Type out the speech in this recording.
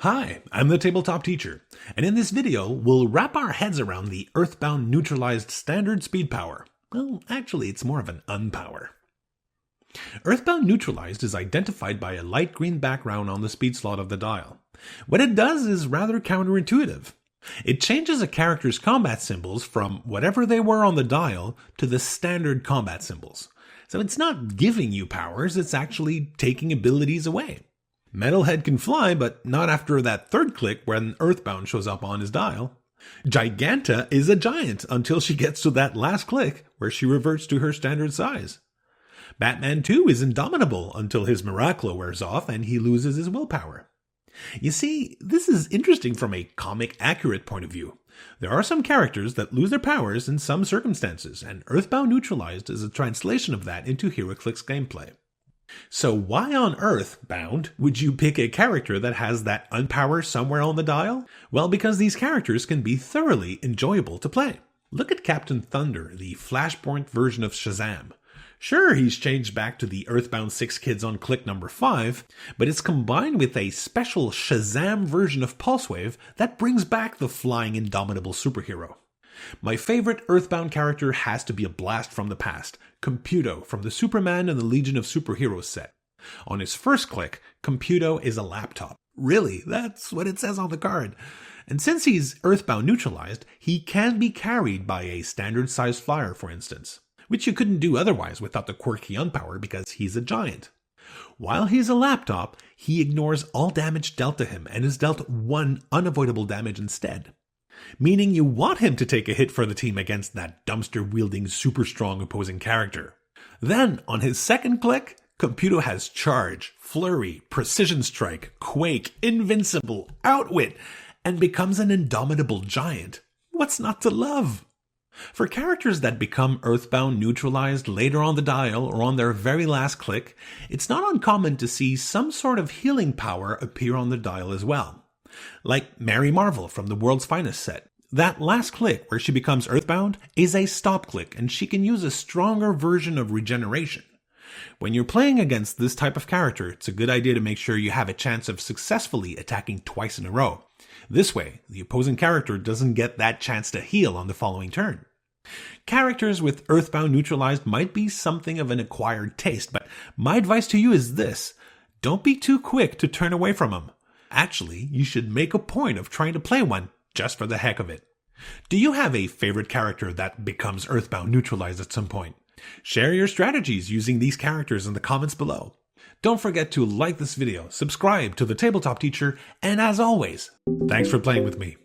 Hi, I'm the Tabletop Teacher, and in this video, we'll wrap our heads around the Earthbound Neutralized standard speed power. Well, actually, it's more of an unpower. Earthbound Neutralized is identified by a light green background on the speed slot of the dial. What it does is rather counterintuitive. It changes a character's combat symbols from whatever they were on the dial to the standard combat symbols. So it's not giving you powers, it's actually taking abilities away. Metalhead can fly, but not after that third click when Earthbound shows up on his dial. Giganta is a giant until she gets to that last click where she reverts to her standard size. Batman 2 is indomitable until his Miraclo wears off and he loses his willpower. You see, this is interesting from a comic accurate point of view. There are some characters that lose their powers in some circumstances, and Earthbound Neutralized is a translation of that into Heroclix gameplay. So why on Earthbound would you pick a character that has that unpower somewhere on the dial? Well, because these characters can be thoroughly enjoyable to play. Look at Captain Thunder, the Flashpoint version of Shazam. Sure, he's changed back to the Earthbound 6 kids on click number 5, but it's combined with a special Shazam version of Pulsewave that brings back the flying indomitable superhero. My favorite Earthbound character has to be a blast from the past, Computo from the Superman and the Legion of Superheroes set. On his first click, Computo is a laptop. Really, that's what it says on the card. And since he's Earthbound Neutralized, he can be carried by a standard-sized flyer, for instance, which you couldn't do otherwise without the quirky unpower because he's a giant. While he's a laptop, he ignores all damage dealt to him and is dealt one unavoidable damage instead. Meaning you want him to take a hit for the team against that dumpster-wielding, super-strong opposing character. Then, on his second click, Computo has Charge, Flurry, Precision Strike, Quake, Invincible, Outwit, and becomes an indomitable giant. What's not to love? For characters that become Earthbound Neutralized later on the dial or on their very last click, it's not uncommon to see some sort of healing power appear on the dial as well. Like Mary Marvel from the World's Finest set. That last click where she becomes Earthbound is a stop click and she can use a stronger version of regeneration. When you're playing against this type of character, it's a good idea to make sure you have a chance of successfully attacking twice in a row. This way, the opposing character doesn't get that chance to heal on the following turn. Characters with Earthbound Neutralized might be something of an acquired taste, but my advice to you is this: don't be too quick to turn away from them. Actually, you should make a point of trying to play one just for the heck of it. Do you have a favorite character that becomes Earthbound Neutralized at some point? Share your strategies using these characters in the comments below. Don't forget to like this video, subscribe to the Tabletop Teacher, and as always, thanks for playing with me.